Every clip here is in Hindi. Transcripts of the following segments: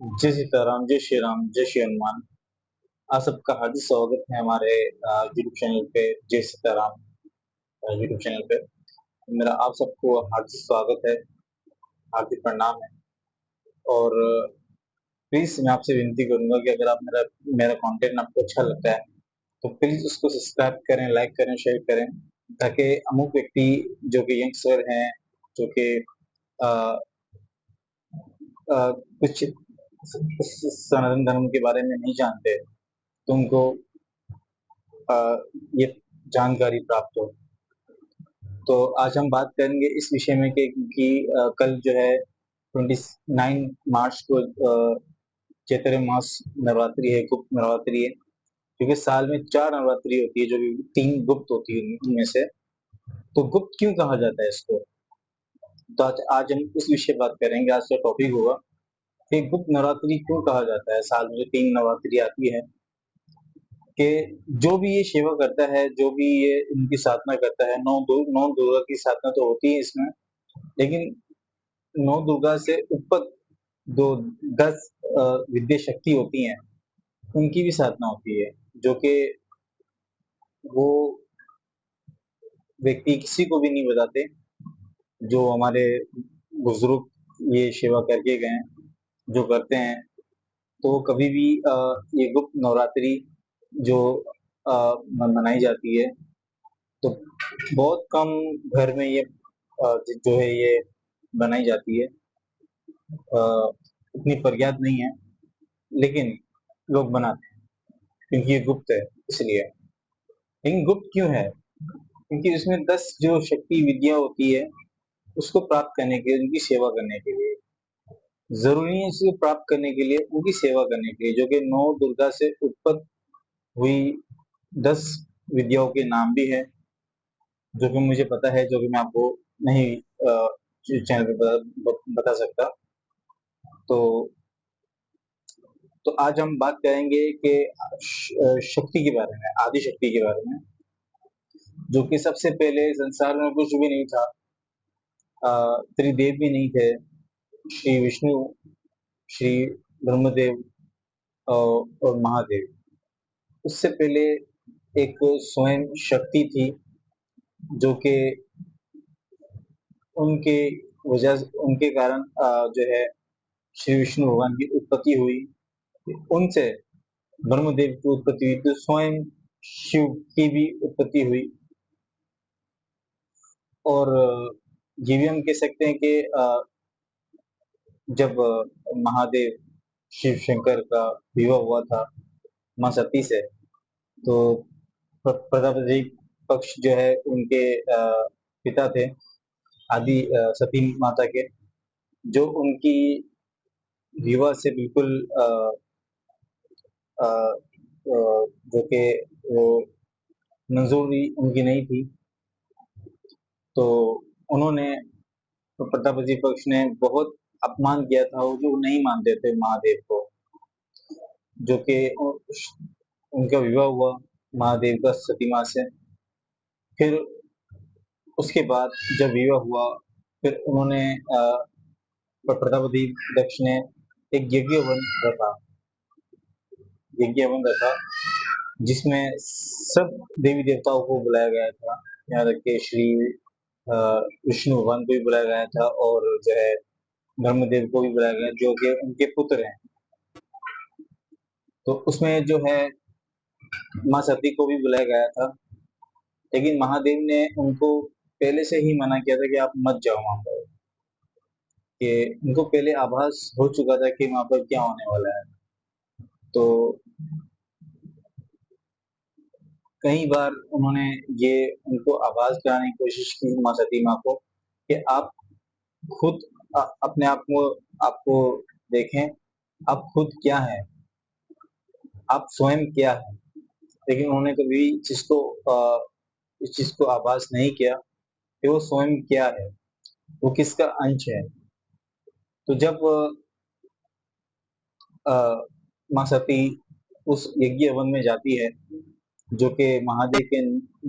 जय सीताराम, जय श्री राम, जय श्री हनुमान। आप सबका हार्दिक स्वागत है हमारे यूट्यूब चैनल पे। जय सीताराम यूट्यूब चैनल पे मेरा आप सबको हार्दिक स्वागत है, हार्दिक प्रणाम है। और प्लीज मैं आपसे विनती करूंगा कि अगर आप मेरा मेरा कंटेंट आपको अच्छा लगता है तो प्लीज उसको सब्सक्राइब करें, लाइक करें, शेयर करें, ताकि अमुक व्यक्ति जो कि यंगस्टर हैं, जो कि अ, कुछ सनातन धर्म के बारे में नहीं जानते, तो उनको अ, ये जानकारी प्राप्त हो। तो आज हम बात करेंगे इस विषय में कि कल जो है 29 मार्च को चैत्र मास नवरात्रि है, गुप्त नवरात्रि है, क्योंकि साल में 4 नवरात्रि होती है, जो कि 3 गुप्त होती है उनमें से। तो गुप्त क्यों कहा जाता है इसको? तो आज हम इस विषय पर बात करेंगे। आज का टॉपिक होगा कि गुप्त नवरात्रि क्यों कहा जाता है। साल में जो 3 नवरात्रि आती है, कि जो भी ये सेवा करता है, जो भी ये इनकी साधना करता है, नौ दुर्गा की साधना तो होती है इसमें, लेकिन नौ दुर्गा से ऊपर जो 10 विद्या शक्ति होती हैं, उनकी भी साधना होती है, जो कि वो व्यक्ति किसी को भी नहीं बताते। जो हमारे बुजुर्ग ये सेवा करके गए हैं, जो करते हैं, तो वो कभी भी ये गुप्त नवरात्रि जो मनाई जाती है, तो बहुत कम घर में ये जो है ये बनाई जाती है। इतनी प्रज्ञात नहीं है, लेकिन लोग बनाते हैं क्योंकि ये गुप्त है इसलिए। लेकिन गुप्त क्यों है? क्योंकि इसमें 10 जो शक्ति विद्या होती है, उसको प्राप्त करने के लिए, उनकी सेवा करने के लिए, जरूरी है इसे प्राप्त करने के लिए, उनकी सेवा करने के लिए, जो कि नौ दुर्गा से उत्पन्न हुई 10 विद्याओं के नाम भी है, जो कि मुझे पता है, जो कि मैं आपको नहीं चैनल पे बता सकता। तो तो आज हम बात करेंगे कि शक्ति के बारे में, आदि शक्ति के बारे में, जो कि सबसे पहले संसार में कुछ भी नहीं था। त्रिदेव भी नहीं थे, श्री विष्णु, श्री ब्रह्मदेव और महादेव। उससे पहले एक स्वयं शक्ति थी, जो कि उनके उनके कारण जो है श्री विष्णु भगवान की उत्पत्ति हुई। उनसे ब्रह्मदेव की उत्पत्ति हुई, तो स्वयं शिव की भी उत्पत्ति हुई। और ये भी हम कह सकते हैं कि जब महादेव शिव शंकर का विवाह हुआ था माँ सती से, तो प्रजापति पक्ष जो है उनके पिता थे, आदि सती माता के, जो उनकी विवाह से बिल्कुल जो कि वो मंजूरी उनकी नहीं थी। तो उन्होंने, तो प्रतापति पक्ष ने बहुत अपमान किया था, वो जो नहीं मानते थे महादेव को, जो कि उनका विवाह हुआ महादेव का सती माँ से। फिर उसके बाद जब विवाह हुआ, फिर उन्होंने प्रतापति दक्ष ने एक यज्ञ वन रखा, जिसमें सब देवी देवताओं को बुलाया गया था। यहाँ तक के श्री विष्णु भगवान को भी बुलाया गया था, और जो है ब्रह्मदेव को भी बुलाया गया, जो कि उनके पुत्र हैं। तो उसमें जो है माँ सती को भी बुलाया गया था, लेकिन महादेव ने उनको पहले से ही मना किया था कि आप मत जाओ वहां पर, कि उनको पहले आभास हो चुका था कि वहां पर क्या होने वाला है। तो कई बार उन्होंने ये उनको आभास दिलाने की कोशिश की माँ सती माँ को, कि आप खुद अपने आप को आपको देखें, आप खुद क्या है, आप स्वयं क्या है। लेकिन उन्होंने कभी इस चीज को आभास नहीं किया कि वो स्वयं क्या है, वो किसका अंश है। तो जब अ, माँ सती उस यज्ञ हवन में जाती है, जो कि महादेव के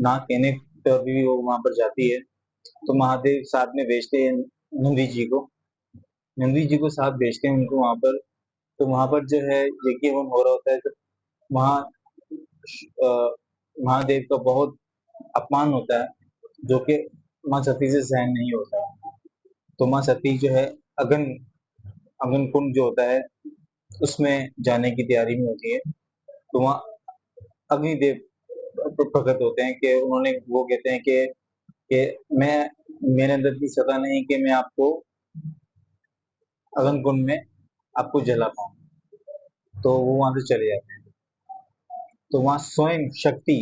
ना कहने पर भी वो वहां पर जाती है, तो महादेव साथ में भेजते हैं नंदी जी को, नंदी जी को साथ भेजते हैं उनको वहां पर, तो वहाँ पर जो है यज्ञ होम हो रहा होता है, तो वहाँ अ, महादेव का बहुत अपमान होता है, जो कि माँ सती से सहन नहीं होता है। तो माँ सती जो है अगन अगन कुंड जो होता है उसमें जाने की तैयारी में होती है। तो वहाँ अग्निदेव प्रकट होते हैं कि उन्होंने वो कहते हैं कि मैं मेरे अंदर की सत्ता नहीं कि मैं आपको अग्नि कुंड में आपको जला पाऊँ। तो वो वहाँ से चले जाते हैं। तो वहाँ स्वयं शक्ति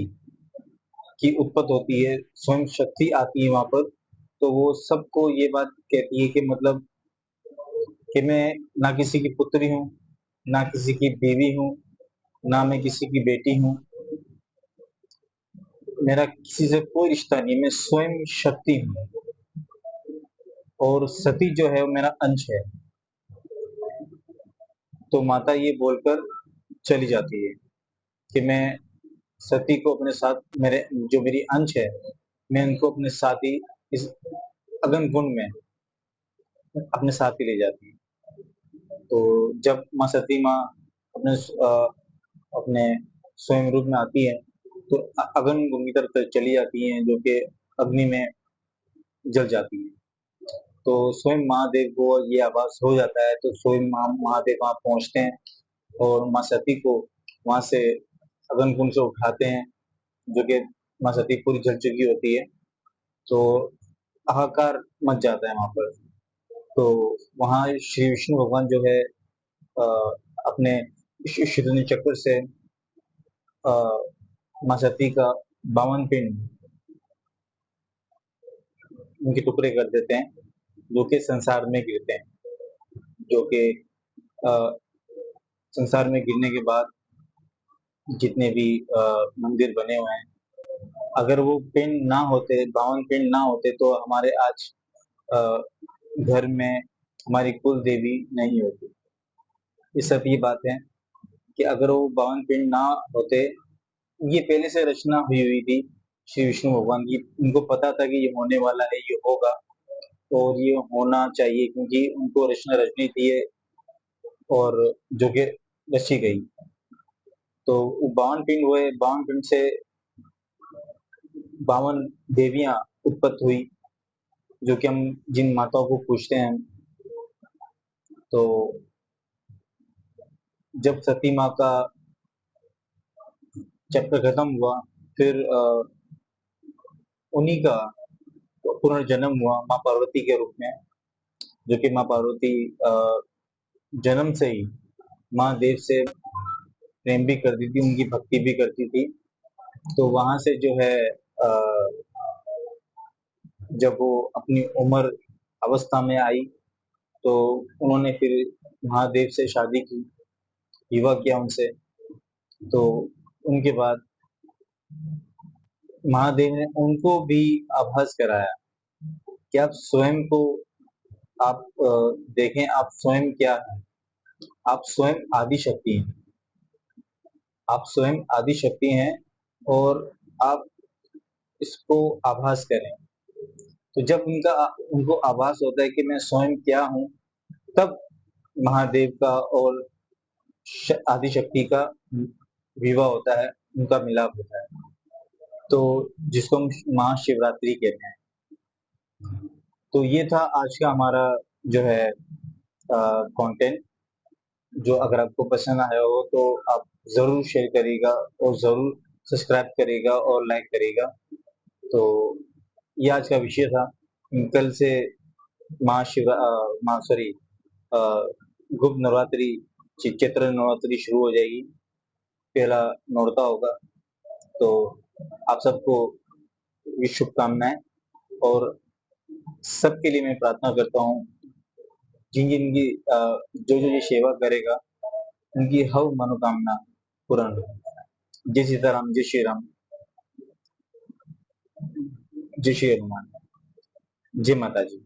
की उत्पत्ति होती है, स्वयं शक्ति आती है वहाँ पर। तो वो सबको ये बात कहती है कि मतलब कि मैं ना किसी की पुत्री हूँ, ना किसी की बीवी हूँ, ना मैं किसी की बेटी हूँ। मेरा किसी से कोई रिश्ता नहीं है, मैं स्वयं शक्ति हूँ और सती जो है वो मेरा अंश है। तो माता ये बोलकर चली जाती है कि मैं सती को अपने साथ मेरे जो मेरी अंश है, मैं उनको अपने साथ ही इस अगन कुंड में अपने साथ ही ले जाती है। तो जब माँ सती माँ अपने अपने स्वयं रूप में आती है, तो अग्नि कुंड की तरफ चली जाती हैं, जो कि अग्नि में जल जाती है। तो स्वयं महादेव को ये आभास हो जाता है, तो स्वयं महादेव वहाँ पहुँचते हैं और माँ सती को वहाँ से अग्नि कुंड से उठाते हैं, जो कि माँ सती पूरी जल चुकी होती है। तो हाहाकार मच जाता है वहाँ पर। तो वहाँ श्री विष्णु भगवान जो है अ, अपने सुदर्शन चक्र से अ, माँ सती का 52 पिंड उनके टुकड़े कर देते हैं, जो कि संसार में गिरते हैं। जो कि अ, संसार में गिरने के बाद जितने भी मंदिर बने हुए हैं, अगर वो पिंड ना होते, 52 पिंड ना होते, तो हमारे आज अ, घर में हमारी कुल देवी नहीं होती। ये सब ये बात है कि अगर वो 52 पिंड ना होते, ये पहले से रचना हुई हुई थी श्री विष्णु भगवान की। उनको पता था कि ये होने वाला है, ये होगा और ये होना चाहिए, क्योंकि उनको रचना रचनी थी और जो कि रची गई। तो वो 52 पिंड हुए, 52 पिंड से 52 देवियां उत्पत्त हुई, जो कि हम जिन माताओं को पूछते हैं। तो जब सती माँ का चक्र खत्म हुआ, फिर उन्हीं का पुनर्जन्म हुआ माँ पार्वती के रूप में, जो कि माँ पार्वती जन्म से ही महादेव से प्रेम भी करती थी, उनकी भक्ति भी करती थी। तो वहां से जो है जब वो अपनी उम्र अवस्था में आई, तो उन्होंने फिर महादेव से शादी की, विवाह किया उनसे। तो उनके बाद महादेव ने उनको भी आभास कराया कि आप स्वयं को आप देखें, आप स्वयं क्या हैं। आप स्वयं आदि शक्ति हैं, आप स्वयं आदि शक्ति हैं और आप इसको आभास करें। तो जब उनको आभास होता है कि मैं स्वयं क्या हूँ, तब महादेव का और आदि शक्ति का विवाह होता है, उनका मिलाप होता है। तो जिसको हम महाशिवरात्रि कहते हैं। तो ये था आज का हमारा जो है कंटेंट। जो अगर आपको पसंद आया हो तो आप जरूर शेयर करिएगा और जरूर सब्सक्राइब करिएगा और लाइक करिएगा। तो ये आज का विषय था। कल से माँ सॉरी गुप्त नवरात्रि, चैत्र नवरात्रि शुरू हो जाएगी। पहला नौरता होगा। तो आप सबको ये शुभकामनाएं और सबके लिए मैं प्रार्थना करता हूँ, जिन जिनकी जो जो ये सेवा करेगा उनकी हर मनोकामना पूर्ण हो। जय सीताराम, जय श्री राम, जय श्री हनुमान, जय माता जी।